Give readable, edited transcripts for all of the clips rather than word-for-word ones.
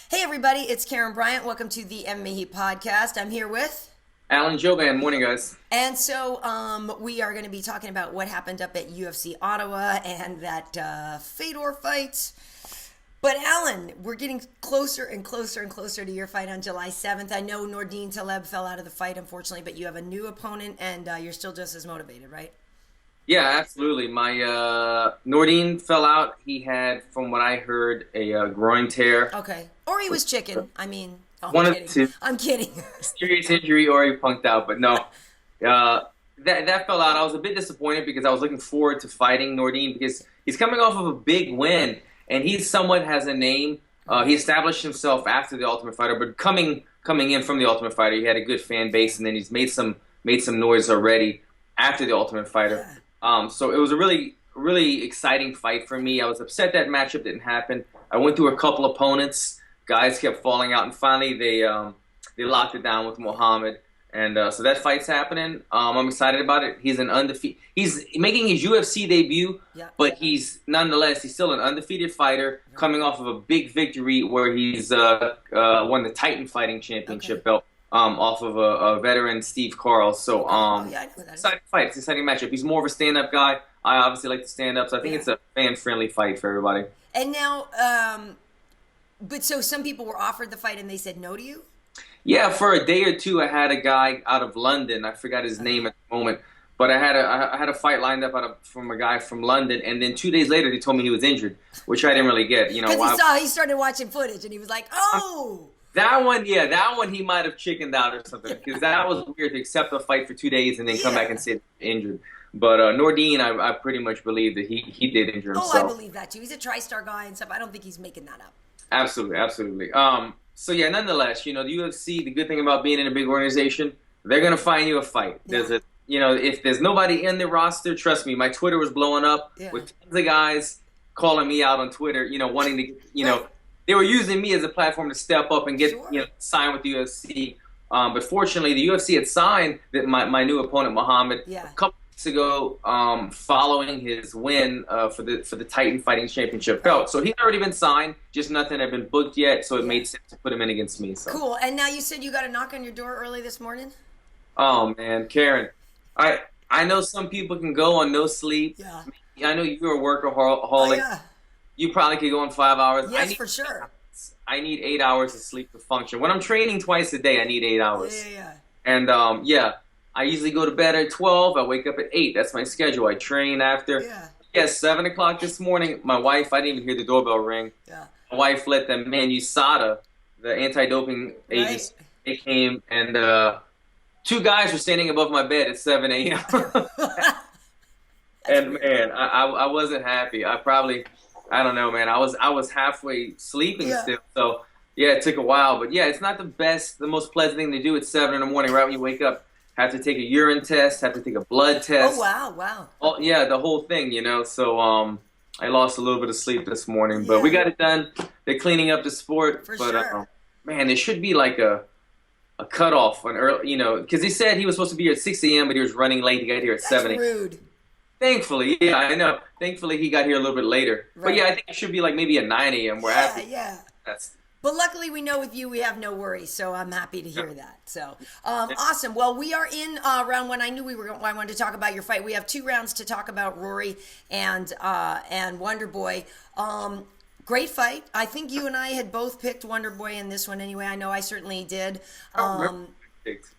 Hey everybody, it's Karyn Bryant. Welcome to the MMA Heat podcast. I'm here with, Alan Joban, morning guys. and so we are going to be talking about what happened up at UFC Ottawa and that Fedor fight. But Alan, we're getting closer and closer and closer to your fight on July 7th. I know Nordine Taleb fell out of the fight, unfortunately, but you have a new opponent and you're still just as motivated, right? Yeah, absolutely. My Nordine fell out. He had, from what I heard, a groin tear. Okay. Or he was chicken. I mean, oh, One I'm of kidding. the two. I'm kidding. Serious injury or he punked out, but no. That fell out. I was a bit disappointed because I was looking forward to fighting Nordine because he's coming off of a big win and he somewhat has a name. He established himself after the Ultimate Fighter, but coming in from the Ultimate Fighter, he had a good fan base, and then he's made some noise already after the Ultimate Fighter. So it was a really exciting fight for me. I was upset that matchup didn't happen. I went through a couple opponents. Guys kept falling out, and finally they locked it down with Muhammad. And so that fight's happening. I'm excited about it. He's an undefeated. He's making his UFC debut, but he's still an undefeated fighter coming off of a big victory where he's won the Titan Fighting Championship belt off of a veteran, Steve Carl. So I know that. exciting fight. It's an exciting matchup. He's more of a stand-up guy. I obviously like to stand up, so I think it's a fan-friendly fight for everybody. And now, but so some people were offered the fight and they said no to you? Yeah, for a day or two, I had a guy out of London. I forgot his name at the moment, but I had a fight lined up from a guy from London, and then 2 days later, they told me he was injured, which I didn't really get. You know, Because he started watching footage and he was like, oh! That one he might have chickened out or something, because that was weird to accept a fight for 2 days and then come back and say injured. But Nordine, I pretty much believe that he did injure himself. Oh, I believe that too. He's a TriStar guy and stuff. I don't think he's making that up. Absolutely. So yeah, nonetheless, you know, the UFC, the good thing about being in a big organization, they're gonna find you a fight. There's if there's nobody in the roster, trust me, my Twitter was blowing up with tons of guys calling me out on Twitter, wanting to, they were using me as a platform to step up and get, sign with the UFC. But fortunately, the UFC had signed my new opponent, Muhammad, a couple weeks ago, following his win for the Titan Fighting Championship belt. So he's already been signed, just nothing had been booked yet, so it made sense to put him in against me. So. Cool. And now you said you got a knock on your door early this morning? Oh, man, Karyn. I know some people can go on no sleep. Yeah. I know you're a workaholic. Oh, yeah. You probably could go on 5 hours. Yes, for sure. I need 8 hours of sleep to function. When I'm training twice a day, I need 8 hours. Yeah. And I usually go to bed at 12. I wake up at 8. That's my schedule. I train after. Yeah, 7 o'clock this morning. My wife, I didn't even hear the doorbell ring. Yeah. My wife let the USADA, the anti-doping agency, they came, and 2 guys were standing above my bed at 7 a.m. And man, I wasn't happy. I don't know, man. I was halfway sleeping still. So yeah, it took a while, but yeah, it's not the most pleasant thing to do at 7 in the morning, right when you wake up. Have to take a urine test, have to take a blood test. Oh wow. Oh yeah, the whole thing, So I lost a little bit of sleep this morning, but we got it done. They're cleaning up the sport, For but sure. Man, there should be like a cutoff on early, because he said he was supposed to be here at 6 a.m., but he was running late. He got here at 7 a.m. Rude. Thankfully, yeah, I know. Thankfully, he got here a little bit later. Right. But yeah, I think it should be like maybe at 9 a.m. But luckily, we know with you, we have no worries, so I'm happy to hear that. So, awesome. Well, we are in round one. I knew I wanted to talk about your fight. We have 2 rounds to talk about Rory and Wonderboy. Great fight. I think you and I had both picked Wonderboy in this one anyway. I know I certainly did.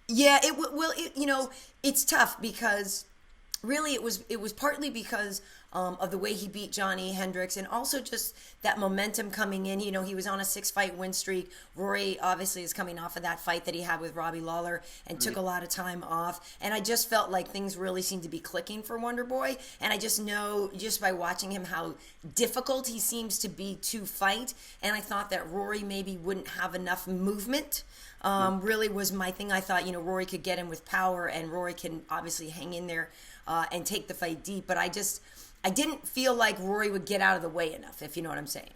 Yeah, it's tough because really it was partly because of the way he beat Johnny Hendricks and also just that momentum coming in. He was on a 6-fight win streak. Rory obviously is coming off of that fight that he had with Robbie Lawler and took a lot of time off. And I just felt like things really seemed to be clicking for Wonderboy. And I just know, just by watching him, how difficult he seems to be to fight. And I thought that Rory maybe wouldn't have enough movement. Really was my thing. I thought, Rory could get him with power and Rory can obviously hang in there and take the fight deep. But I didn't feel like Rory would get out of the way enough, if you know what I'm saying.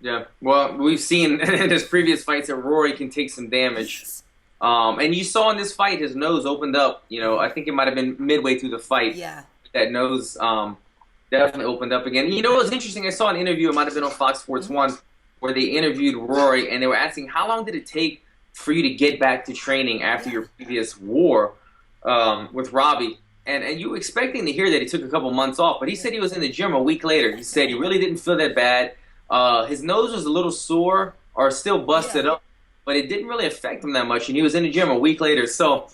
Yeah. Well, we've seen in his previous fights that Rory can take some damage. And you saw in this fight, his nose opened up. I think it might have been midway through the fight. Yeah. That nose definitely opened up again. It was interesting. I saw an interview. It might have been on Fox Sports 1. where they interviewed Rory, and they were asking, how long did it take for you to get back to training after your previous war with Robbie? And you were expecting to hear that he took a couple months off, but he said he was in the gym a week later. He said he really didn't feel that bad. His nose was a little sore or still busted up, but it didn't really affect him that much, and he was in the gym a week later. So,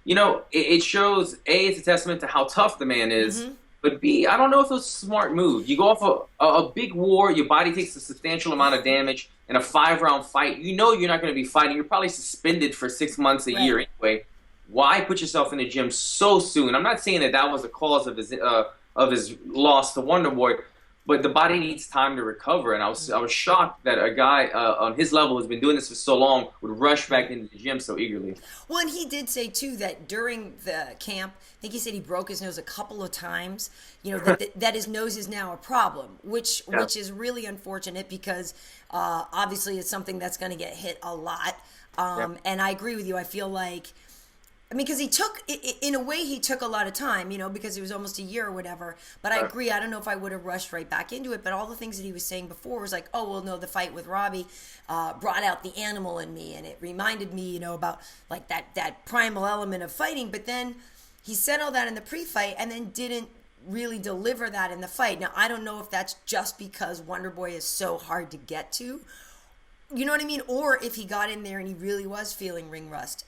you know, it shows, A, it's a testament to how tough the man is, but B, I don't know if it was a smart move. You go off a big war, your body takes a substantial amount of damage in a 5-round fight. You know you're not going to be fighting. You're probably suspended for 6 months, a year anyway. Why put yourself in the gym so soon? I'm not saying that was the cause of his loss to Wonderboy, but the body needs time to recover. And I was shocked that a guy on his level who's been doing this for so long would rush back into the gym so eagerly. Well, and he did say too that during the camp, I think he said he broke his nose a couple of times. You know that his nose is now a problem, which is really unfortunate because obviously it's something that's going to get hit a lot. And I agree with you. I feel like. I mean, because he took, in a way, he took a lot of time, you know, because it was almost a year or whatever. But I agree. I don't know if I would have rushed right back into it. But all the things that he was saying before was like, oh, well, no, the fight with Robbie brought out the animal in me. And it reminded me, you know, about like that primal element of fighting. But then he said all that in the pre-fight and then didn't really deliver that in the fight. Now, I don't know if that's just because Wonderboy is so hard to get to. You know what I mean? Or if he got in there and he really was feeling ring rust.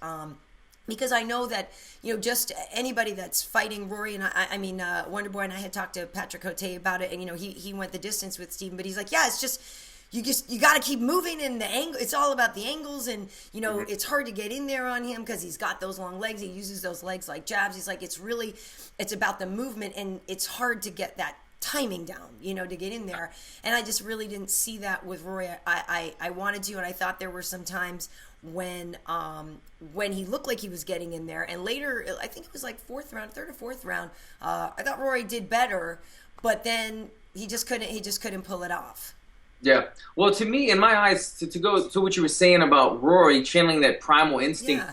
Because I know that, you know, just anybody that's fighting Rory, and I mean, Wonderboy and I had talked to Patrick Cote about it, and, you know, he went the distance with Steven, but he's like, yeah, it's just, you got to keep moving in the angle. It's all about the angles, and, you know, it's hard to get in there on him because he's got those long legs. He uses those legs like jabs. He's like, it's about the movement, and it's hard to get that timing down, you know, to get in there. And I just really didn't see that with Rory. I wanted to, and I thought there were some times when he looked like he was getting in there, and later I think it was like third or fourth round, I thought Rory did better, but then he just couldn't pull it off. Yeah. Well, to me, in my eyes, to go to what you were saying about Rory channeling that primal instinct,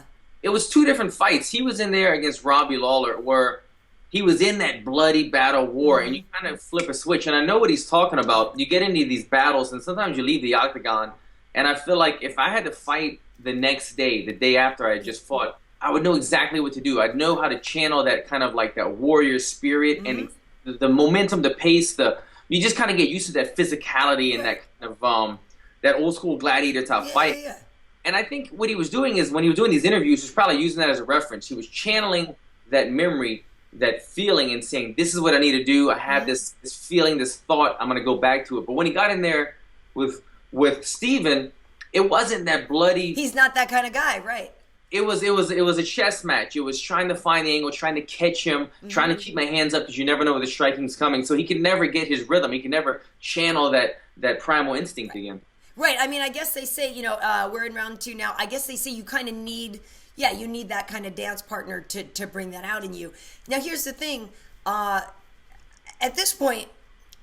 it was two different fights. He was in there against Robbie Lawler where he was in that bloody battle war, and you kind of flip a switch, and I know what he's talking about. You get into these battles, and sometimes you leave the octagon, and I feel like if I had to fight the next day, the day after I had just fought, I would know exactly what to do. I'd know how to channel that kind of like that warrior spirit and the momentum, the pace, you just kind of get used to that physicality and that kind of that old school gladiator type fight. And I think what he was doing is when he was doing these interviews, he was probably using that as a reference. He was channeling that memory, that feeling, and saying, this is what I need to do. I have this feeling, this thought. I'm going to go back to it. But when he got in there with Steven, it wasn't that bloody. He's not that kind of guy, right? It was a chess match. It was trying to find the angle, trying to catch him, trying to keep my hands up because you never know where the striking's coming. So he could never get his rhythm. He could never channel that primal instinct again. Right. I mean, I guess they say, you know, we're in round 2 now. I guess they say you kind of need, you need that kind of dance partner to bring that out in you. Now, here's the thing. At this point,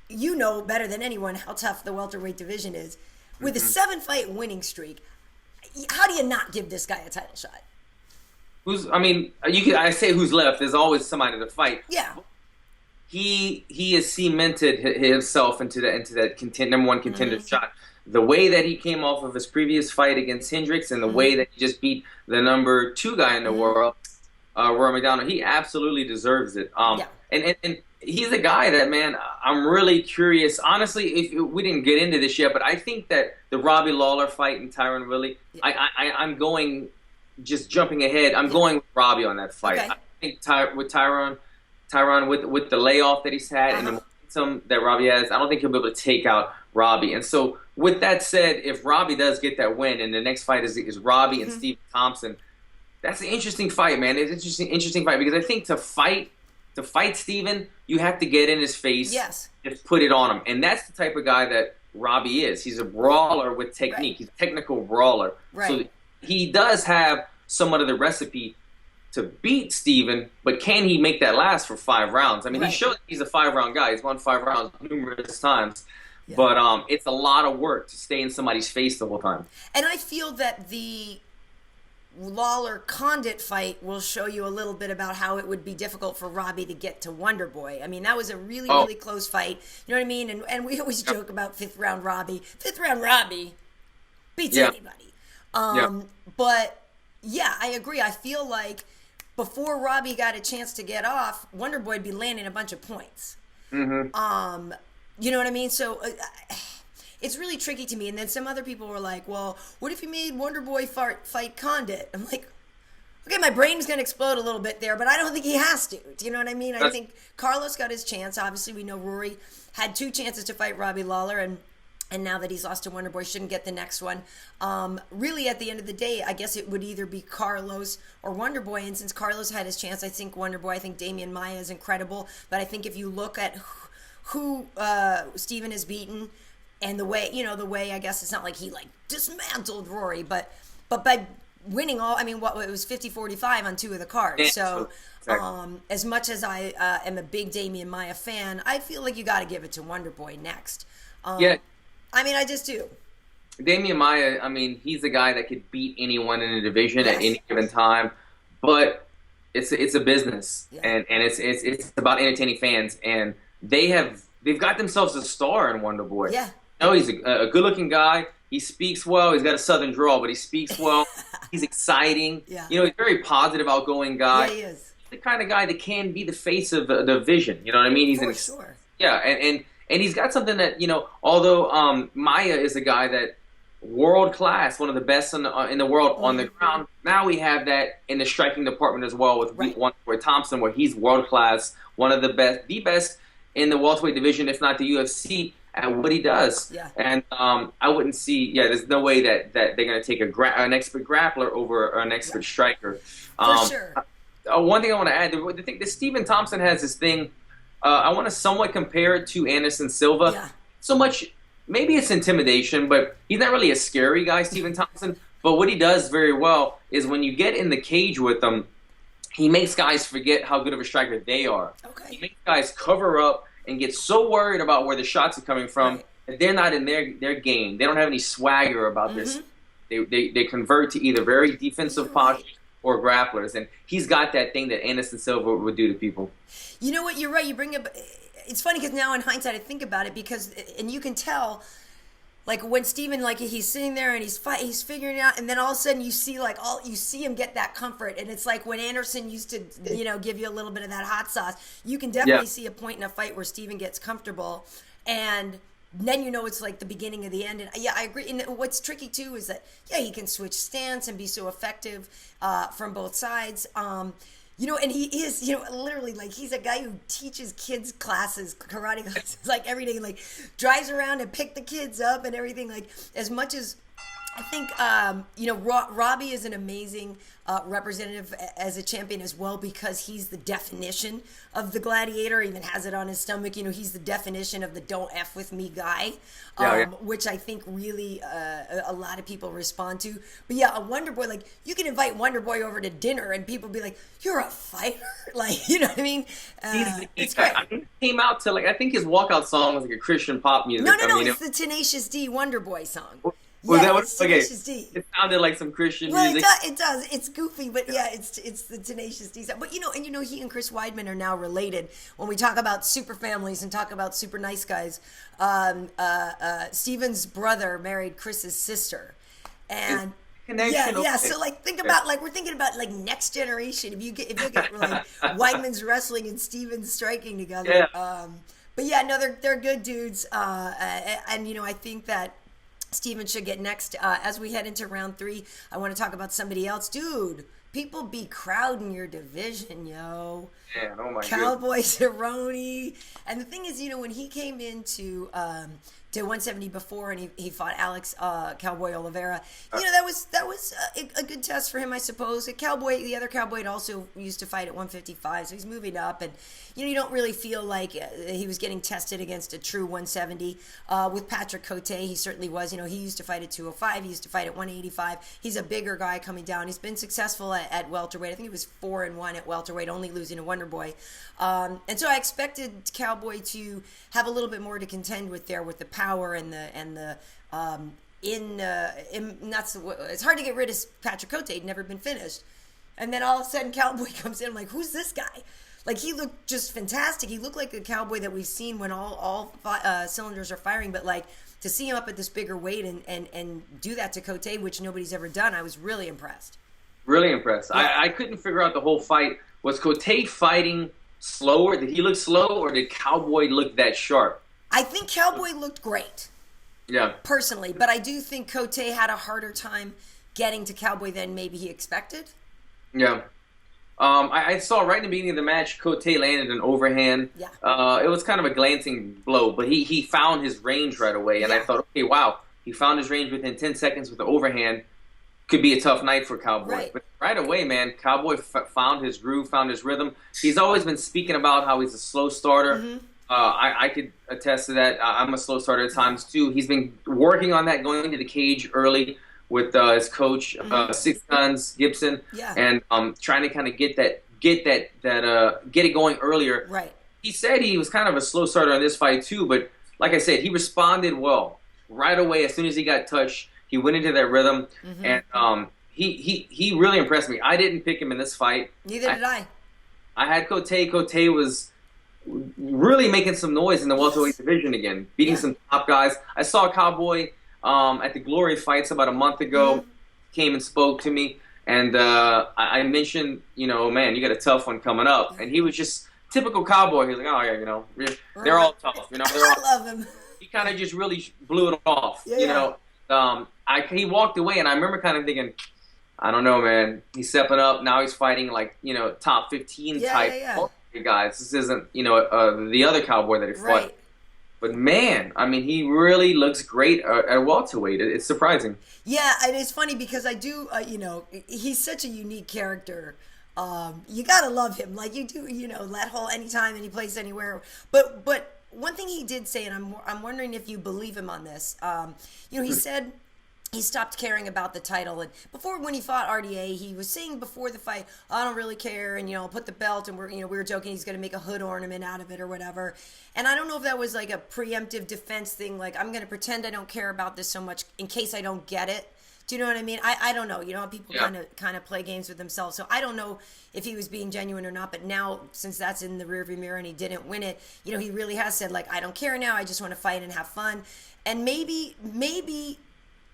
you know better than anyone how tough the welterweight division is. With a 7-fight winning streak, how do you not give this guy a title shot? I say who's left. There's always somebody to fight. Yeah. He has cemented himself into that number one contender shot. The way that he came off of his previous fight against Hendricks and the way that he just beat the number 2 guy in the world, Rory Maldonado, he absolutely deserves it. And he's a guy that, man, I'm really curious. Honestly, we didn't get into this yet, but I think that the Robbie Lawler fight and Tyron Woodley, I'm going, just jumping ahead, I'm going with Robbie on that fight. Okay. I think with Tyron with the layoff that he's had and the momentum that Robbie has, I don't think he'll be able to take out Robbie. And so with that said, if Robbie does get that win and the next fight is Robbie and Steve Thompson, that's an interesting fight, man. It's an interesting fight because I think to fight Steven, you have to get in his face and put it on him. And that's the type of guy that Robbie is. He's a brawler with technique. He's a technical brawler. So he does have somewhat of the recipe to beat Steven, but can he make that last for 5 rounds? I mean, he showed he's a 5-round guy. He's won 5 rounds numerous times. But it's a lot of work to stay in somebody's face the whole time. And I feel that the Lawler-Condit fight will show you a little bit about how it would be difficult for Robbie to get to Wonderboy. I mean, that was a really, really close fight. You know what I mean? And we always joke about fifth round Robbie. Fifth round Robbie beats anybody. But, yeah, I agree. I feel like before Robbie got a chance to get off, Wonderboy would be landing a bunch of points. Mm-hmm. You know what I mean? So... it's really tricky to me. And then some other people were like, well, what if you made Wonderboy fight Condit? I'm like, okay, my brain's going to explode a little bit there, but I don't think he has to. Do you know what I mean? I think Carlos got his chance. Obviously, we know Rory had 2 chances to fight Robbie Lawler, and now that he's lost to Wonderboy, shouldn't get the next one. Really, at the end of the day, I guess it would either be Carlos or Wonderboy. And since Carlos had his chance, I think Wonderboy, I think Damian Maia is incredible. But I think if you look at who Steven has beaten, and the way, I guess it's not like he like dismantled Rory, but by winning all, I mean, it was 50-45 on 2 of the cards. Yeah, so exactly. As much as I am a big Damian Maia fan, I feel like you got to give it to Wonderboy next. I mean, I just do. Damian Maia, I mean, he's the guy that could beat anyone in a division at any given time, but it's a business, and it's about entertaining fans, and they've got themselves a star in Wonderboy. Yeah. No, he's a good-looking guy. He speaks well. He's got a southern drawl, but he speaks well. He's exciting. Yeah. You know, he's a very positive, outgoing guy. Yeah, he is. He's the kind of guy that can be the face of the division. You know what I mean? For sure. Yeah, and he's got something that, you know, although Maia is a guy that world-class, one of the best in the world on the ground, now we have that in the striking department as well with Wonderboy Thompson, where he's world-class, one of the best in the welterweight division, if not the UFC, at what he does. Yeah. And I wouldn't see, there's no way that they're going to take an expert grappler over an expert striker. For sure. One thing I want to add, the thing that Stephen Thompson has this thing, I want to somewhat compare it to Anderson Silva. Yeah. So much, maybe it's intimidation, but he's not really a scary guy, Stephen Thompson. But what he does very well is when you get in the cage with him, he makes guys forget how good of a striker they are. Okay. He makes guys cover up and get so worried about where the shots are coming from that they're not in their game. They don't have any swagger about this. They convert to either very defensive posture or grapplers, and he's got that thing that Anderson Silva would do to people. You know what? You're right. You bring up. It's funny because now in hindsight I think about it and you can tell. Like when Steven, like he's sitting there and he's figuring it out, and then all of a sudden you see him get that comfort, and it's like when Anderson used to, give you a little bit of that hot sauce. You can definitely see a point in a fight where Steven gets comfortable, and then it's like the beginning of the end. And I agree. And what's tricky too is that he can switch stance and be so effective from both sides. And he is, literally, like, he's a guy who teaches kids classes, karate classes, like, every day, like, drives around and pick the kids up and everything, like, as much as I think, Robbie is an amazing representative as a champion as well because he's the definition of the gladiator. He even has it on his stomach. He's the definition of the don't F with me guy, which I think really a lot of people respond to. But a Wonderboy, like, you can invite Wonderboy over to dinner and people be like, you're a fighter? Like, you know what I mean? It's great. I mean, he came out to, like, I think his walkout song was like a Christian pop music. No, it's the Tenacious D Wonderboy song. Was that what? Okay, it sounded like some Christian music. It does. It's goofy, but it's the Tenacious D song. But he and Chris Weidman are now related. When we talk about super families and talk about super nice guys, Steven's brother married Chris's sister, and So like think about we're thinking about like next generation. If you get like Weidman's wrestling and Steven's striking together. But they're good dudes, and I think that Steven should get next. As we head into round 3, I want to talk about somebody else. Dude, people be crowding your division, yo. Yeah, oh my God. Cowboy Cerrone. And the thing is, when he came into to 170 before and he fought Alex Cowboy Oliveira, that was a good test for him, I suppose. The other Cowboy also used to fight at 155, so he's moving up, and you don't really feel like he was getting tested against a true 170. With Patrick Cote, he certainly was. He used to fight at 205, he used to fight at 185. He's a bigger guy coming down. He's been successful at welterweight. I think he was 4-1 at welterweight, only losing to Wonderboy. And so I expected Cowboy to have a little bit more to contend with there with the power and the it's hard to get rid of Patrick Cote. He'd never been finished. And then all of a sudden Cowboy comes in. I'm like, who's this guy? Like, he looked just fantastic. He looked like the Cowboy that we've seen when all cylinders are firing. But, like, to see him up at this bigger weight and do that to Cote, which nobody's ever done, I was really impressed. Really impressed. Yeah. I couldn't figure out the whole fight. Was Cote fighting slower? Did he look slow, or did Cowboy look that sharp? I think Cowboy looked great. Yeah. Personally. But I do think Cote had a harder time getting to Cowboy than maybe he expected. Yeah. I saw right in the beginning of the match, Cote landed an overhand. Yeah. It was kind of a glancing blow, but he found his range right away. And I thought, okay, wow, he found his range within 10 seconds with the overhand. Could be a tough night for Cowboy. Right. But right away, man, Cowboy found his groove, found his rhythm. He's always been speaking about how he's a slow starter. Mm-hmm. I could attest to that. I'm a slow starter at times, too. He's been working on that, going into the cage early with his coach, Six Guns Gibson, and trying to kind of get it going earlier. Right. He said he was kind of a slow starter on this fight too, but like I said, he responded well right away. As soon as he got touched, he went into that rhythm, and he really impressed me. I didn't pick him in this fight. Neither did I. I had Cote. Cote was really making some noise in the welterweight division again, beating some top guys. I saw Cowboy at the Glory fights about a month ago, came and spoke to me, and I mentioned, man, you got a tough one coming up, and he was just typical Cowboy. He's like, oh yeah, they're all tough, I love him. He kind of just really blew it off, he walked away, and I remember kind of thinking, I don't know, man, he's stepping up now. He's fighting like top 15 type guys. This isn't the other Cowboy that he fought. Right. But man, I mean, he really looks great at welterweight. It's surprising. Yeah, and it's funny because I do, he's such a unique character. You gotta love him, like you do, that whole anytime, any place, anywhere. But one thing he did say, and I'm wondering if you believe him on this. He said he stopped caring about the title, and before, when he fought RDA, he was saying before the fight, I don't really care, and I'll put the belt, and we were joking he's gonna make a hood ornament out of it or whatever. And I don't know if that was like a preemptive defense thing, like I'm gonna pretend I don't care about this so much in case I don't get it. Do you know what I mean? I don't know. How people kind of play games with themselves. So I don't know if he was being genuine or not. But now, since that's in the rearview mirror and he didn't win it, he really has said, like, I don't care now. I just want to fight and have fun. And maybe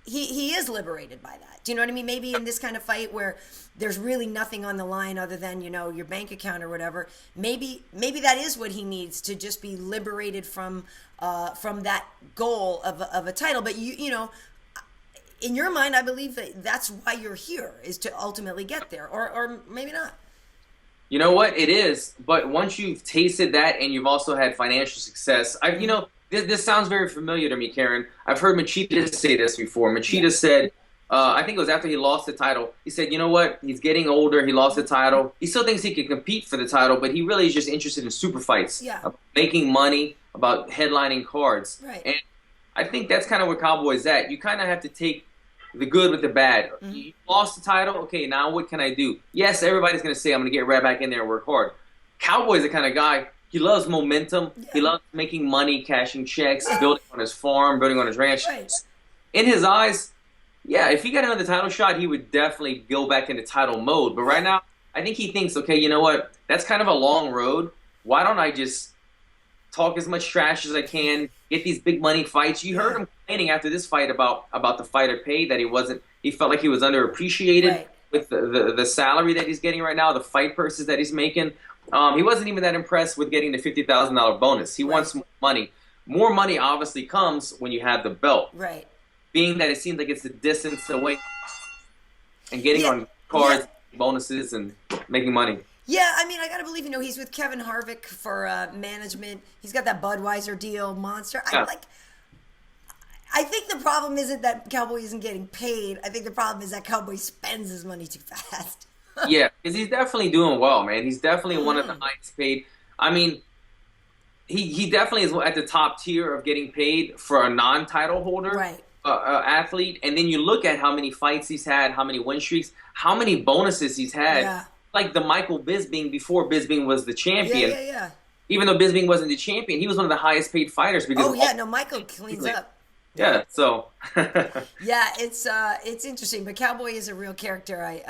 he is liberated by that. Do you know what I mean? Maybe in this kind of fight where there's really nothing on the line other than, your bank account or whatever, maybe that is what he needs, to just be liberated from that goal of a title. But in your mind, I believe that's why you're here, is to ultimately get there, or maybe not. You know what? It is. But once you've tasted that and you've also had financial success, this sounds very familiar to me, Karyn. I've heard Machida say this before. Machida said, I think it was after he lost the title, he said, you know what? He's getting older. He lost the title. He still thinks he can compete for the title, but he really is just interested in super fights, about making money, about headlining cards. Right. And I think that's kind of where Cowboy's at. You kind of have to take the good with the bad. You lost the title. Okay, now what can I do? Yes, everybody's going to say, I'm going to get right back in there and work hard. Cowboy's the kind of guy, he loves momentum. Yeah. He loves making money, cashing checks, building on his farm, building on his ranch. Right. In his eyes, if he got another title shot, he would definitely go back into title mode. But right now, I think he thinks, okay, you know what? That's kind of a long road. Why don't I just talk as much trash as I can, get these big money fights? You heard him complaining after this fight about the fighter pay, that he felt like he was underappreciated with the salary that he's getting right now, the fight purses that he's making. He wasn't even that impressed with getting the $50,000 bonus. He wants more money. More money obviously comes when you have the belt. Right. Being that it seems like it's a distance away, and getting on cards, bonuses, and making money. Yeah, I mean, I gotta believe, he's with Kevin Harvick for management. He's got that Budweiser deal, Monster. I think the problem isn't that Cowboy isn't getting paid. I think the problem is that Cowboy spends his money too fast. Yeah, because he's definitely doing well, man. He's definitely one of the highest paid. I mean, he definitely is at the top tier of getting paid for a non-title holder athlete. And then you look at how many fights he's had, how many win streaks, how many bonuses he's had. Yeah. Like the Michael Bisping before Bisping was the champion. Yeah. Even though Bisping wasn't the champion, he was one of the highest paid fighters. Because Michael cleans up. Yeah, so Yeah, it's interesting, but Cowboy is a real character.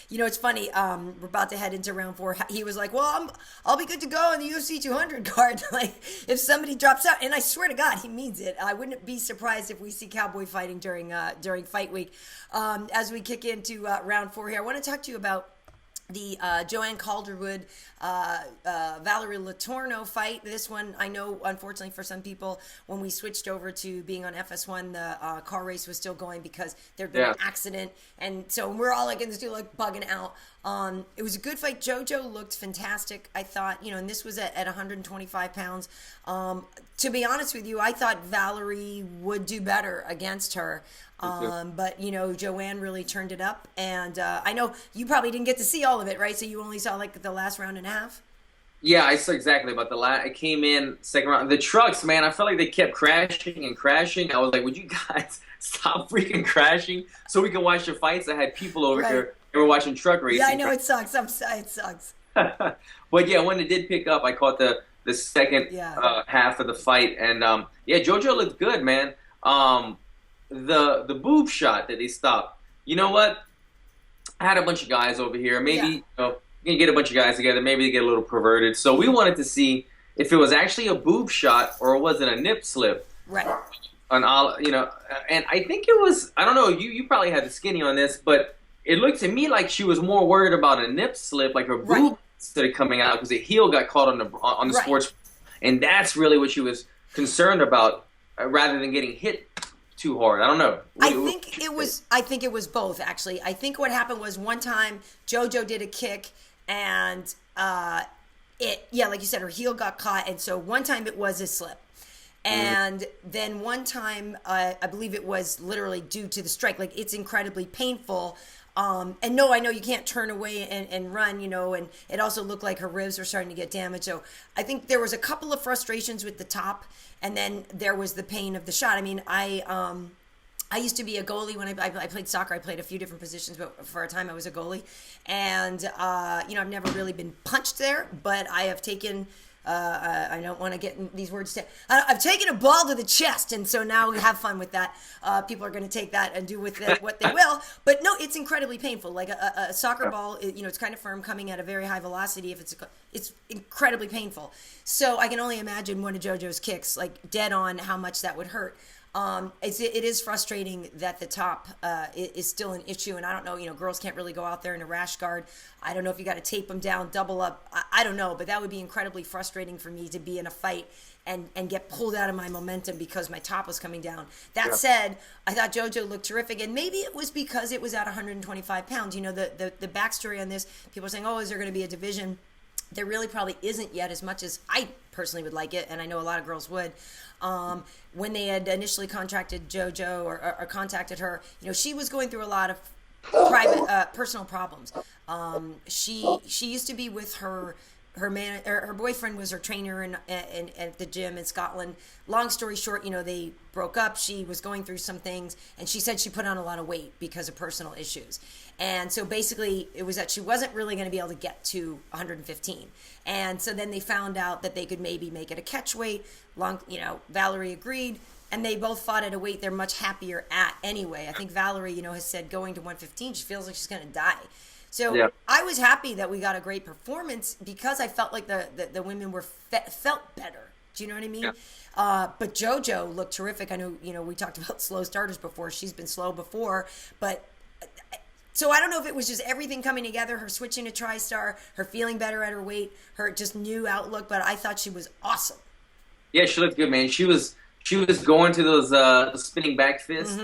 You know, it's funny. We're about to head into round 4. He was like, "Well, I'll be good to go on the UFC 200 card." Like, if somebody drops out, and I swear to God, he means it. I wouldn't be surprised if we see Cowboy fighting during fight week. As we kick into round 4 here, I want to talk to you about the Joanne Calderwood, Valerie Letourneau fight. This one, I know, unfortunately for some people, when we switched over to being on FS1, the car race was still going because there'd been an accident. And so we're all like in the studio, like bugging out. It was a good fight. JoJo looked fantastic, I thought, you know, and this was at 125 pounds. To be honest with you, I thought Valerie would do better against her. But, you know, Joanne really turned it up. And I know you probably didn't get to see all of it, right? So you only saw, like, the last round and a half? yeah, I saw exactly about the last. I came in second round. The trucks, man, I felt like they kept crashing and crashing. I was like, would you guys stop freaking crashing so we can watch the fights? I had people over here and we're watching truck racing. Yeah, I know, it sucks. It sucks. But yeah, when it did pick up, I caught the second half of the fight, and yeah, JoJo looked good, man. The boob shot that they stopped. You know what? I had a bunch of guys over here. Maybe you know, you can get a bunch of guys together. Maybe they get a little perverted. So we wanted to see if it was actually a boob shot or was it a nip slip. Right. You know, and I think it was. I don't know. You probably had the skinny on this, but it looked to me like she was more worried about a nip slip, like her boob started coming out because the heel got caught on the sports, and that's really what she was concerned about, rather than getting hit too hard. I don't know. I think it was both, actually. I think what happened was one time JoJo did a kick and like you said, her heel got caught, and so one time it was a slip. And then one time, I believe it was literally due to the strike. Like, it's incredibly painful. And no, I know you can't turn away and run, you know, and it also looked like her ribs were starting to get damaged. So I think there was a couple of frustrations with the top, and then there was the pain of the shot. I mean, I used to be a goalie when I played soccer. I played a few different positions, but for a time I was a goalie. And, you know, I've never really been punched there, but I have taken... I don't want to get in these words. I've taken a ball to the chest, and so now we have fun with that. People are going to take that and do with it what they will. But no, it's incredibly painful. Like a soccer ball, you know, it's kind of firm, coming at a very high velocity. It's incredibly painful. So I can only imagine one of JoJo's kicks, like dead on, how much that would hurt. It is frustrating that the top is still an issue, and I don't know, you know, girls can't really go out there in a rash guard. I don't know if you got to tape them down, double up. I don't know, but that would be incredibly frustrating for me to be in a fight and get pulled out of my momentum because my top was coming down. That said, I thought JoJo looked terrific, and maybe it was because it was at 125 pounds. You know, the backstory on this, people are saying, oh, is there going to be a division? There really probably isn't yet, as much as I personally would like it, and I know a lot of girls would. When they had initially contracted JoJo or contacted her, you know, she was going through a lot of private, personal problems. She used to be with her boyfriend was her trainer at the gym in Scotland. Long story short, you know, they broke up. She was going through some things, and she said she put on a lot of weight because of personal issues. And so basically it was that she wasn't really going to be able to get to 115. And so then they found out that they could maybe make it a catch weight. You know, Valerie agreed, and they both fought at a weight they're much happier at anyway. I think Valerie, you know, has said going to 115, she feels like she's going to die. So I was happy that we got a great performance because I felt like the women were felt better. Do you know what I mean? Yeah. But JoJo looked terrific. I know, you know, we talked about slow starters before. She's been slow before, but so I don't know if it was just everything coming together, her switching to TriStar, her feeling better at her weight, her just new outlook, but I thought she was awesome. Yeah, she looked good, man. She was going to those spinning back fists.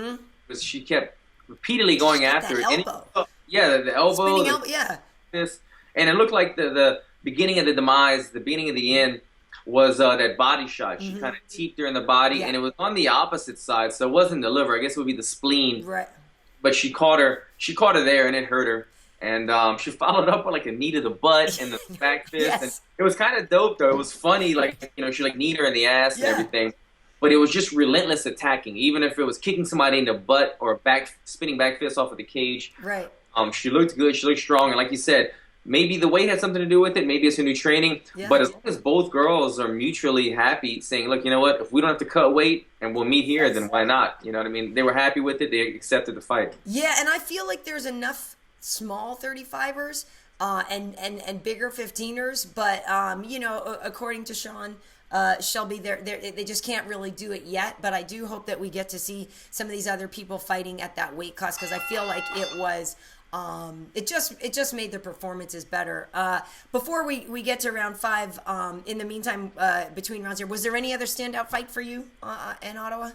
She kept repeatedly going after it. Elbow. The elbow. Spinning elbow, fist. And it looked like the beginning of the demise, the beginning of the end was that body shot. She kind of teeped her in the body, and it was on the opposite side, so it wasn't the liver. I guess it would be the spleen. Right. But she caught her there, and it hurt her. And she followed up with like a knee to the butt and the back fist. Yes. And it was kind of dope, though. It was funny, like, you know, she like kneed her in the ass and everything. But it was just relentless attacking, even if it was kicking somebody in the butt or spinning back fist off of the cage. Right. She looked good. She looked strong, and like you said, maybe the weight had something to do with it. Maybe it's a new training. Yeah. But as long as both girls are mutually happy, saying, look, you know what? If we don't have to cut weight and we'll meet here, then why not? You know what I mean? They were happy with it. They accepted the fight. Yeah, and I feel like there's enough small 35ers and bigger 15ers, but you know, according to Sean Shelby, they just can't really do it yet. But I do hope that we get to see some of these other people fighting at that weight class, because I feel like it was it just made the performances better. Before we get to round 5, in the meantime, between rounds here, was there any other standout fight for you in Ottawa?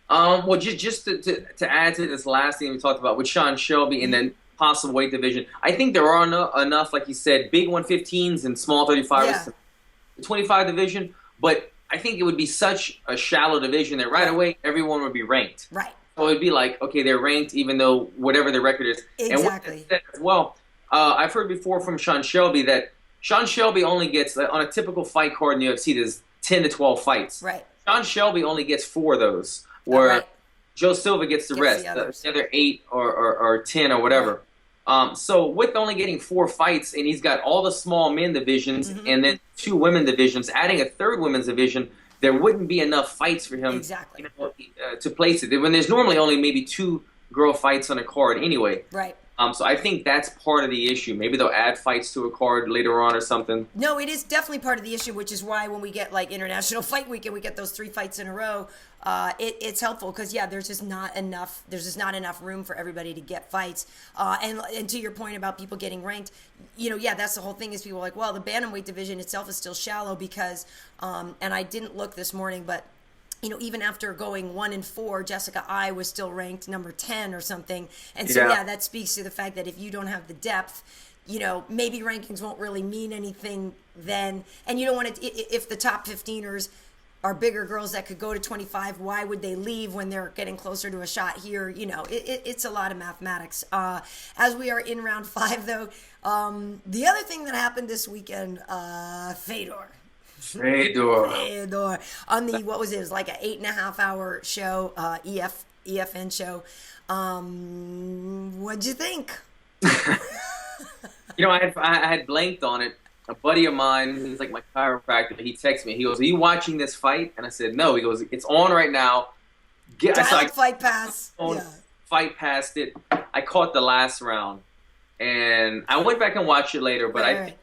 Well, just to add to this last thing we talked about with Sean Shelby and then possible weight division, I think there are enough, like you said, big 115s and small 35s, the 25 division. But I think it would be such a shallow division that right away everyone would be ranked. Right. So it'd be like, okay, they're ranked even though whatever their record is. Exactly. And as well, I've heard before from Sean Shelby that Sean Shelby only gets, on a typical fight card in the UFC, there's 10 to 12 fights. Right. Sean Shelby only gets 4 of those, where Joe Silva gets the rest, the other 8 or 10 or whatever. Right. So with only getting 4 fights, and he's got all the small men divisions and then 2 women divisions, adding a 3rd women's division, there wouldn't be enough fights for him to place it. When there's normally only maybe 2 girl fights on a card anyway. Right. So I think that's part of the issue. Maybe they'll add fights to a card later on or something. No, it is definitely part of the issue, which is why when we get like International Fight Week and we get those 3 fights in a row, it's helpful because there's just not enough. There's just not enough room for everybody to get fights. And to your point about people getting ranked, that's the whole thing. Is people are like, well, the bantamweight division itself is still shallow because, and I didn't look this morning, but even after going 1-4, Jessica I was still ranked number 10 or something. And so, that speaks to the fact that if you don't have the depth, maybe rankings won't really mean anything then. And you don't want to, if the top 15ers are bigger girls that could go to 25, why would they leave when they're getting closer to a shot here? It's a lot of mathematics. As we are in round 5, though, the other thing that happened this weekend, Fedor on the, what was it? It was like an 8.5-hour show, EFN show. What'd you think? I had blanked on it. A buddy of mine, he's like my chiropractor, he texted me. He goes, "Are you watching this fight?" And I said, "No." He goes, "It's on right now." Fight Pass. Fight past it. I caught the last round, and I went back and watched it later. But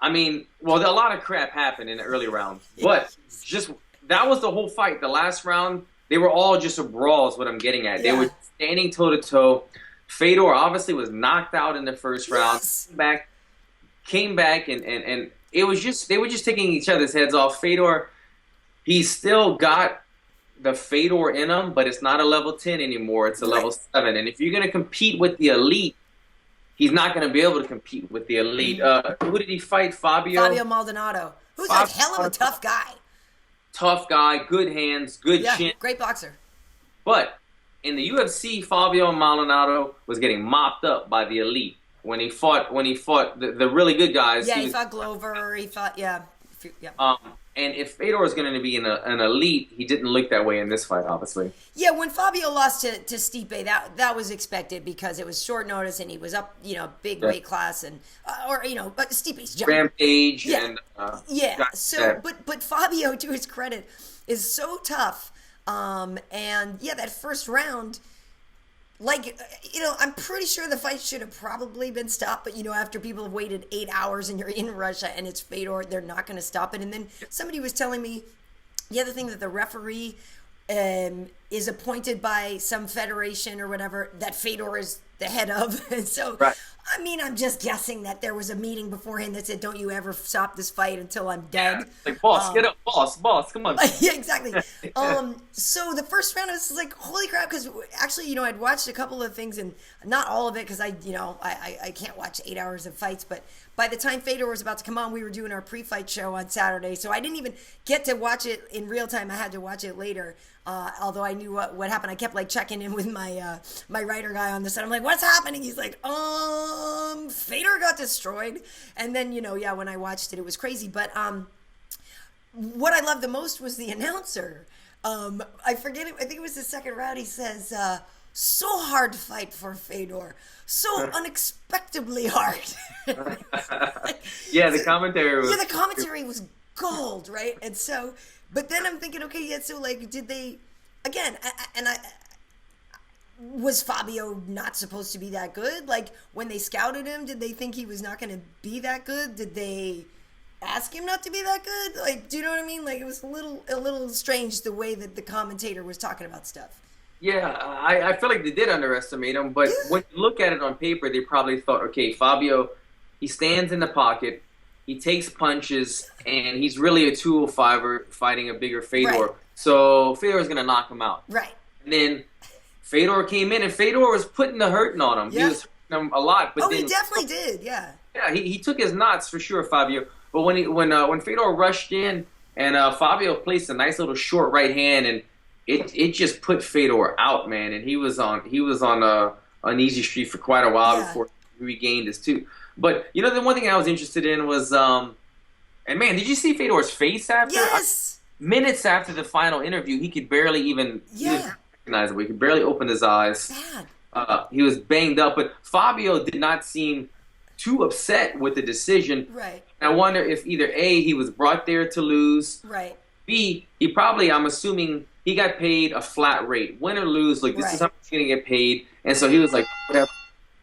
a lot of crap happened in the early round. But just that was the whole fight. The last round, they were all just a brawl. Is what I'm getting at. They were standing toe to toe. Fedor obviously was knocked out in the first round. Came back and it was just, they were just taking each other's heads off. Fedor, he's still got the Fedor in him, but it's not a level 10 anymore. It's a level 7. And if you're going to compete with the elite, he's not going to be able to compete with the elite. Who did he fight? Fabio Maldonado, who's a hell of a tough guy. Tough guy, good hands, good chin. Great boxer. But in the UFC, Fabio Maldonado was getting mopped up by the elite. When he fought the really good guys. Yeah, he fought Glover. He fought, and if Fedor is going to be an elite, he didn't look that way in this fight, obviously. Yeah, when Fabio lost to Stipe, that was expected because it was short notice and he was up, big weight class but Stipe's jumping. Rampage but Fabio, to his credit, is so tough. That first round. I'm pretty sure the fight should have probably been stopped, but, after people have waited 8 hours and you're in Russia and it's Fedor, they're not going to stop it. And then somebody was telling me the other thing that the referee is appointed by some federation or whatever that Fedor is the head of. And so, I'm just guessing that there was a meeting beforehand that said, "Don't you ever stop this fight until I'm dead." Like, boss, get up, boss, come on. Yeah, exactly. So the first round, I was like, holy crap, because actually, I'd watched a couple of things and not all of it because I can't watch 8 hours of fights, but by the time Fedor was about to come on, we were doing our pre-fight show on Saturday, so I didn't even get to watch it in real time. I had to watch it later. Although I knew what happened, I kept checking in with my my writer guy on the set. I'm like, "What's happening?" He's like, Fedor got destroyed." And then when I watched it, it was crazy. But what I loved the most was the announcer. I forget it. I think it was the second round. He says, so hard to fight for Fedor, so unexpectedly hard. Yeah, the commentary was. Yeah, the commentary was gold, right? And so, but then I'm thinking, okay, yeah, so like, did they, again, was Fabio not supposed to be that good? Like, when they scouted him, did they think he was not going to be that good? Did they ask him not to be that good? Like, do you know what I mean? Like, it was a little strange the way that the commentator was talking about stuff. Yeah, I feel like they did underestimate him, but when you look at it on paper, they probably thought, okay, Fabio, he stands in the pocket, he takes punches, and he's really a 205er fighting a bigger Fedor. Right. So Fedor's going to knock him out. Right. And then Fedor came in, and Fedor was putting the hurting on him. Yeah. He was hurting him a lot. But he definitely did, yeah. Yeah, he took his knots for sure, Fabio. But when Fedor rushed in, and Fabio placed a nice little short right hand, and it just put Fedor out, man. And he was on an easy streak for quite a while before he regained his too. But you know, the one thing I was interested in was, and man, did you see Fedor's face after? Yes. Minutes after the final interview, he could barely even recognize it. He could barely open his eyes. Bad. He was banged up, but Fabio did not seem too upset with the decision. Right. And I wonder if either A, he was brought there to lose. Right. B, he probably, I'm assuming, he got paid a flat rate. Win or lose, like, this is how much he's going to get paid. And so he was like, whatever.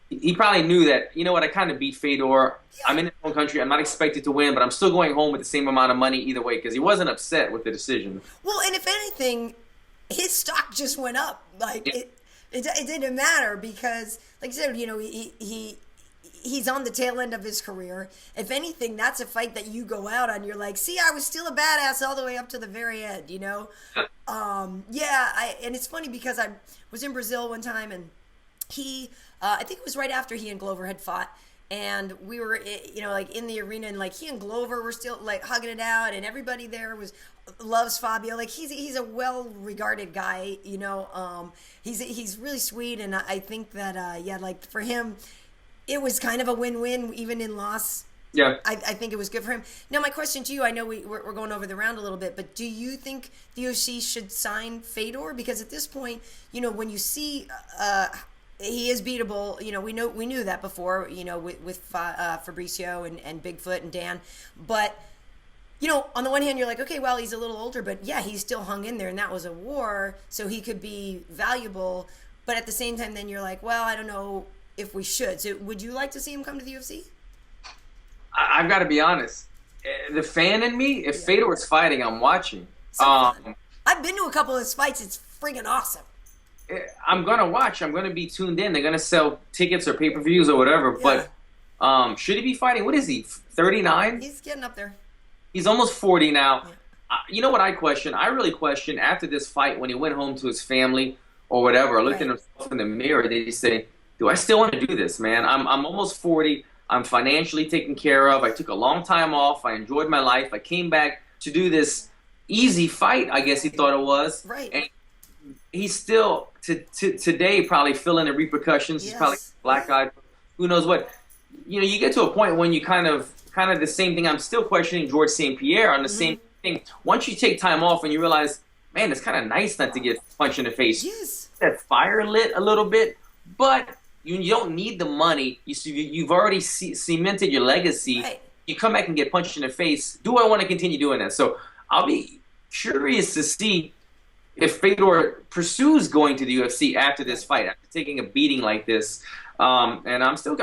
He probably knew that, you know what, I kind of beat Fedor. I'm in his own country. I'm not expected to win, but I'm still going home with the same amount of money either way, because he wasn't upset with the decision. Well, and if anything, his stock just went up. Like, it didn't matter because, like I said, you know, he's on the tail end of his career. If anything, that's a fight that you go out on. You're like, see, I was still a badass all the way up to the very end, you know? And it's funny because I was in Brazil one time, and he, I think it was right after he and Glover had fought, and we were, you know, like in the arena, and like he and Glover were still like hugging it out, and everybody there loves Fabio. Like he's a well-regarded guy, you know. He's really sweet, and I think that like for him, it was kind of a win-win, even in loss. Yeah. I think it was good for him. Now, my question to you, I know we're going over the round a little bit, but do you think the UFC should sign Fedor? Because at this point, you know, when you see he is beatable, you know, we knew that before, you know, with Fabricio and Bigfoot and Dan. But, you know, on the one hand, you're like, okay, well, he's a little older, but yeah, he still hung in there, and that was a war, so he could be valuable. But at the same time, then you're like, well, I don't know if we should. So would you like to see him come to the UFC? I've got to be honest. The fan in me, if Fedor is fighting, I'm watching. So fun. I've been to a couple of his fights. It's friggin' awesome. I'm going to watch. I'm going to be tuned in. They're going to sell tickets or pay-per-views or whatever. Yeah. But should he be fighting? What is he, 39? He's getting up there. He's almost 40 now. Yeah. You know what I question? I really question after this fight when he went home to his family or whatever, looked at himself in the mirror, did he say, do I still want to do this, man? I'm almost 40. I'm financially taken care of. I took a long time off. I enjoyed my life. I came back to do this easy fight, I guess he thought it was. Right. And he's still, today, probably feeling the repercussions. Yes. He's probably black-eyed. Who knows what. You know, you get to a point when you kind of the same thing. I'm still questioning George St. Pierre on the same thing. Once you take time off and you realize, man, it's kind of nice not to get punched in the face. Yes. That fire lit a little bit, but you don't need the money. You've already cemented your legacy. Right. You come back and get punched in the face. Do I want to continue doing that? So I'll be curious to see if Fedor pursues going to the UFC after this fight, after taking a beating like this. And I'm still.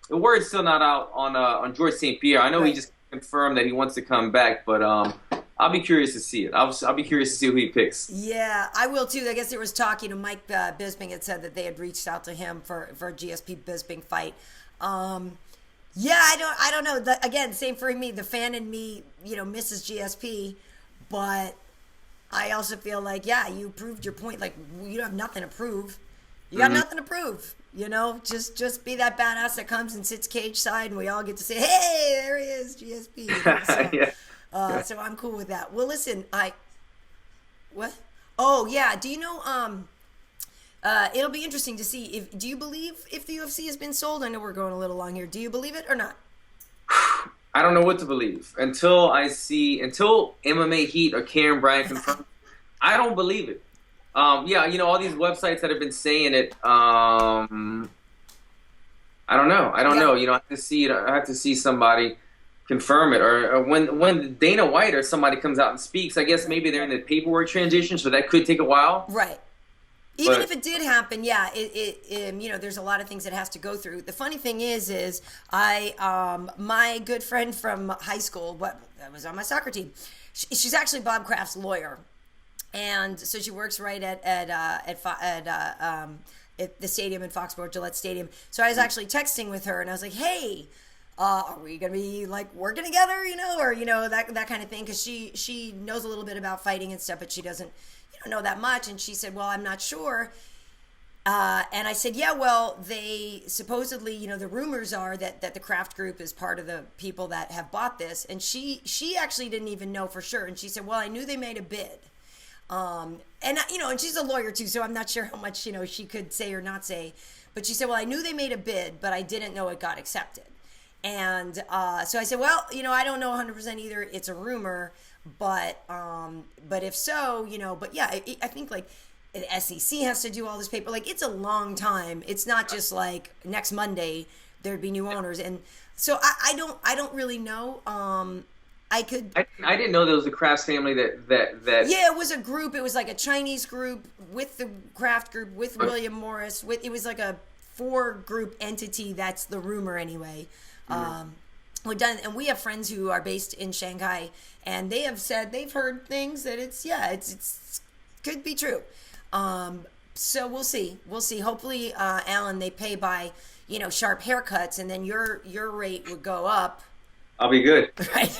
The word's still not out on George St. Pierre. I know he just confirmed that he wants to come back, but I'll be curious to see it. I'll be curious to see who he picks. Yeah, I will too. I guess there was talking to Mike Bisping had said that they had reached out to him for a GSP Bisping fight. Yeah, I don't know. Again, same for me. The fan in me, you know, misses GSP, but I also feel like, yeah, you proved your point. Like, you don't have nothing to prove. You got nothing to prove. You know, just be that badass that comes and sits cage side, and we all get to say, hey, there he is, GSP. You know, so, yeah. So I'm cool with that. Well, listen, what? Oh, yeah. Do you know, it'll be interesting to see do you believe if the UFC has been sold? I know we're going a little long here. Do you believe it or not? I don't know what to believe until MMA Heat or Karyn Bryant confirm. I don't believe it. Yeah, all these websites that have been saying it. I don't know. I don't Yeah. know. I have to see it. I have to see somebody confirm it, or when Dana White or somebody comes out and speaks. I guess maybe they're in the paperwork transition, so that could take a while. Right. Even But if it did happen, yeah, there's a lot of things it has to go through. The funny thing is my good friend from high school, that was on my soccer team, she's actually Bob Kraft's lawyer, and so she works right at the stadium in Foxborough, Gillette Stadium. So I was actually texting with her, and I was like, hey. Are we gonna be like working together, or that kind of thing? Because she knows a little bit about fighting and stuff, but she doesn't know that much. And she said, well, I'm not sure. And I said, yeah, well, they supposedly, the rumors are that the Kraft Group is part of the people that have bought this. And she actually didn't even know for sure. And she said, well, I knew they made a bid. And she's a lawyer too, so I'm not sure how much, she could say or not say. But she said, well, I knew they made a bid, but I didn't know it got accepted. And so I said, well, I don't know 100% either. It's a rumor, but if so, but yeah, I think like the SEC has to do all this paper. Like it's a long time. It's not just like next Monday there'd be new owners, and so I don't really know. I didn't know there was a Kraft family that. Yeah, it was a group. It was like a Chinese group with the Kraft Group with William Morris. It was like a 4-group entity. That's the rumor anyway. We're done, and we have friends who are based in Shanghai, and they have said they've heard things that it's could be true. So we'll see. Hopefully, Alan, they pay by sharp haircuts, and then your rate would go up. I'll be good. Right.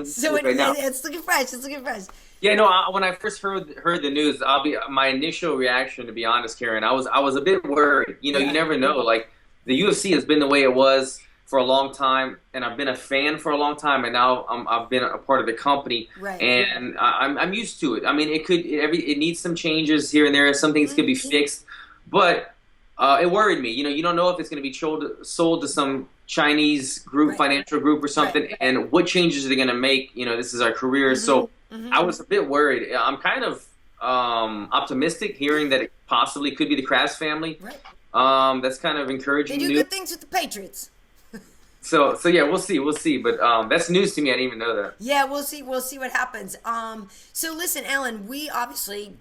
So it's looking fresh. Yeah, no. When I first heard the news, my initial reaction, to be honest, Karyn, I was a bit worried. You never know, like. The UFC has been the way it was for a long time, and I've been a fan for a long time, and now I've been a part of the company, right. And I'm used to it. I mean, it needs some changes here and there. Some things could be fixed, but it worried me. You don't know if it's going to be sold to some Chinese group, right. Financial group or something, right. And what changes are they going to make? This is our career, so I was a bit worried. I'm kind of optimistic hearing that it possibly could be the Kraft family. Right. That's kind of encouraging. They do good things with the Patriots. So yeah, we'll see. But that's news to me. I didn't even know that. Yeah, we'll see what happens. So listen, Alan, we obviously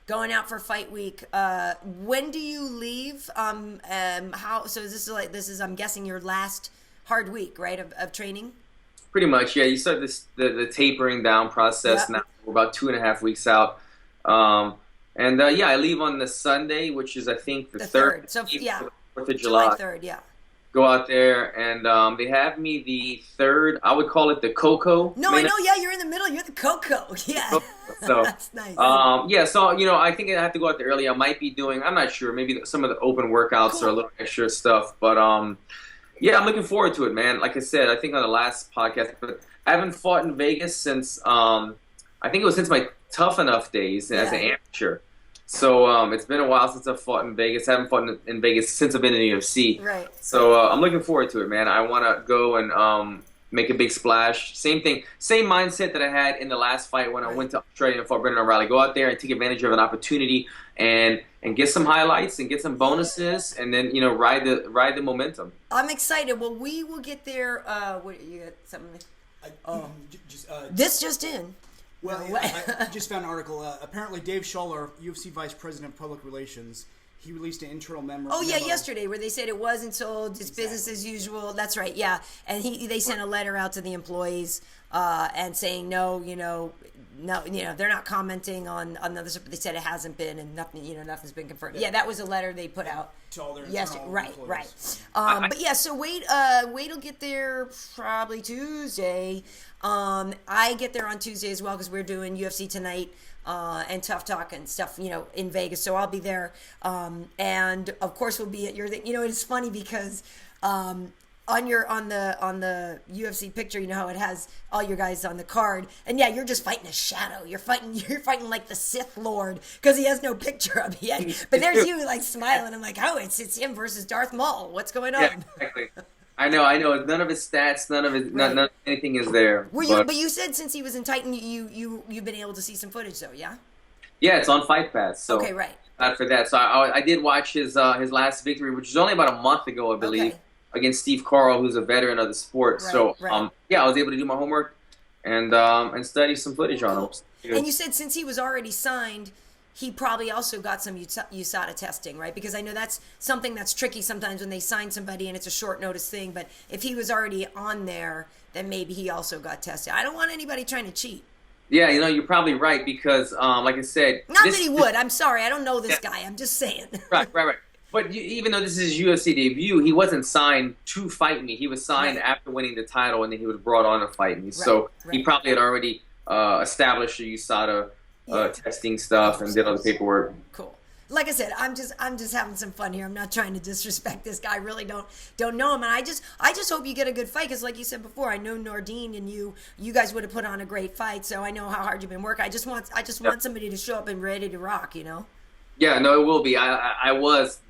going out for fight week. When do you leave? How? So this is I'm guessing your last hard week, right, of training. Pretty much, yeah. You start the tapering down process. Yep. Now we're about 2.5 weeks out. And I leave on the Sunday, which is I think the 3rd. So yeah, 4th of July. 3rd, yeah. Go out there, and they have me the 3rd. I would call it the Coco. No, I know. Yeah, you're in the middle. You're the Coco. Yeah. So that's nice. So I think I have to go out there early. I might be doing. I'm not sure. Maybe some of the open workouts or a little extra stuff. But I'm looking forward to it, man. Like I said, I think on the last podcast, but I haven't fought in Vegas since I think it was since my Tough Enough days as an amateur. So it's been a while since I've fought in Vegas. I haven't fought in Vegas since I've been in the UFC. Right. So I'm looking forward to it, man. I want to go and make a big splash. Same thing, same mindset that I had in the last fight when I went to Australia and fought Brendan O'Reilly. Go out there and take advantage of an opportunity and get some highlights and get some bonuses, and then ride the momentum. I'm excited. Well, we will get there. What you got something? This just in. Well, I just found an article. Apparently, Dave Schuller, UFC Vice President of Public Relations, he released an internal memo. Oh, yeah, yesterday, where they said it wasn't sold, it's business as usual. That's right, yeah. And they sent a letter out to the employees and saying, no, they're not commenting on other stuff, but they said it hasn't been, and nothing's been confirmed. Yeah, that was a letter they put out. To all their right. But yeah, so Wade will get there probably Tuesday. I get there on Tuesday as well because we're doing UFC Tonight and Tough Talk and stuff, in Vegas. So I'll be there. And of course we'll be at your thing. It's funny because on the UFC picture, how it has all your guys on the card, and yeah, you're just fighting a shadow. You're fighting like the Sith Lord because he has no picture of yet. But there's you like smiling. I'm like, oh, it's him versus Darth Maul. What's going on? Yeah, exactly. I know. None of his stats, none of anything is there. But you said since he was in Titan, you've been able to see some footage though, yeah? Yeah, it's on Fight Pass. So okay, right. After that, so I did watch his last victory, which was only about a month ago, I believe, against Steve Carl, who's a veteran of the sport. Right, so right. yeah, I was able to do my homework and study some footage on him. And you said since he was already signed, he probably also got some USADA testing, right? Because I know that's something that's tricky sometimes when they sign somebody and it's a short notice thing. But if he was already on there, then maybe he also got tested. I don't want anybody trying to cheat. Yeah, you're probably right because, like I said... Not that he would. I'm sorry. I don't know this guy. I'm just saying. Right. But even though this is his UFC debut, he wasn't signed to fight me. He was signed after winning the title, and then he was brought on to fight me. So he probably had already established the USADA testing stuff and did all the paperwork. Cool. Like I said, I'm just having some fun here. I'm not trying to disrespect this guy. I really don't know him, and I just hope you get a good fight because, like you said before, I know Nordine and you guys would have put on a great fight. So I know how hard you've been working. I just want somebody to show up and ready to rock. Yeah, no, it will be.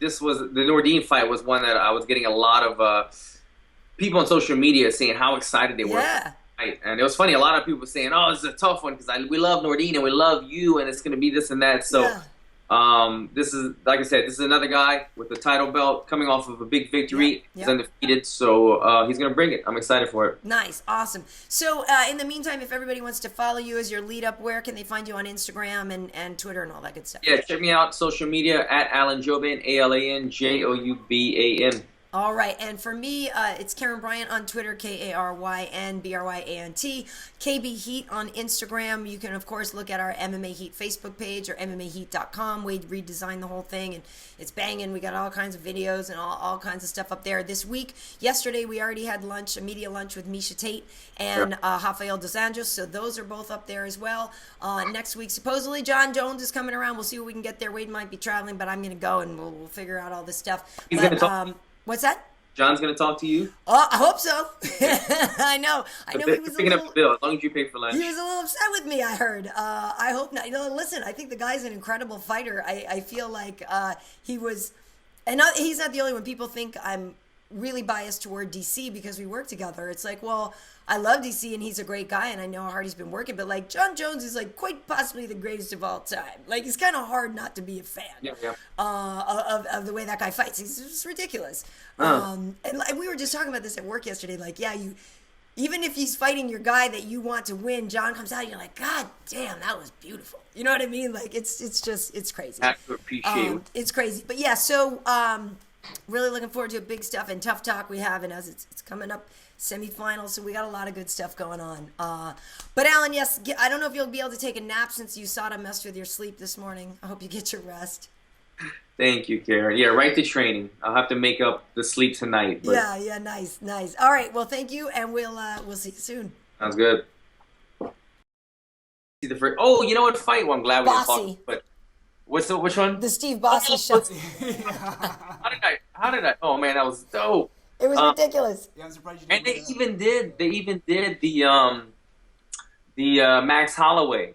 This was the Nordine fight was one that I was getting a lot of people on social media saying how excited they were. Yeah. Right. And it was funny. A lot of people were saying, "Oh, this is a tough one because we love Nordine and we love you, and it's going to be this and that." So. Yeah. This is, like I said, this is another guy with a title belt coming off of a big victory. He's undefeated, so he's going to bring it. I'm excited for it. Nice. Awesome. So in the meantime, if everybody wants to follow you as your lead up, where can they find you on Instagram and Twitter and all that good stuff? Yeah, check me out social media at Alan Jobin, AlanJouban. All right, and for me, it's Karyn Bryant on Twitter, KarynBryant, KB Heat on Instagram. You can, of course, look at our MMA Heat Facebook page or MMAHeat.com. We redesigned the whole thing, and it's banging. We got all kinds of videos and all kinds of stuff up there. Yesterday, we already had lunch, a media lunch with H.E.A.T and Rafael dos Anjos, so those are both up there as well. Next week, supposedly, John Jones is coming around. We'll see what we can get there. Wade might be traveling, but I'm going to go, and we'll figure out all this stuff. He's going to talk. What's that? John's going to talk to you? Oh, I hope so. I know he was picking up the bill as long as you pay for lunch. He was a little upset with me, I heard. I hope not. Listen, I think the guy's an incredible fighter. I feel like he was, and he's not the only one. People think I'm really biased toward DC because we work together. It's like, well, I love DC and he's a great guy and I know how hard he's been working, but like John Jones is like quite possibly the greatest of all time. Like it's kind of hard not to be a fan of the way that guy fights. He's just ridiculous. And we were just talking about this at work yesterday. Like, even if he's fighting your guy that you want to win, John comes out and you're like, God damn, that was beautiful. You know what I mean? Like it's crazy. I have to appreciate it. It's crazy. But yeah, so really looking forward to big stuff and Tough Talk we have, and as it's coming up semifinals, so we got a lot of good stuff going on. But Alan, yes, I don't know if you'll be able to take a nap since USADA messed with your sleep this morning. I hope you get your rest. Thank you, Karyn. Yeah, right to training. I'll have to make up the sleep tonight. But... Yeah, nice. All right, well, thank you, and we'll see you soon. Sounds good. See the first. Oh, you know what fight? Well, I'm glad we didn't talk. But which one? The Steve Bossy show. How did I? Oh man, that was dope. It was ridiculous. Yeah, I'm surprised you and didn't they even did the Max Holloway.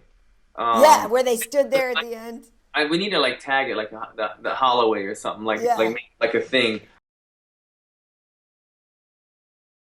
Where they stood there at the end. We need to like tag it like the Holloway or something like a thing.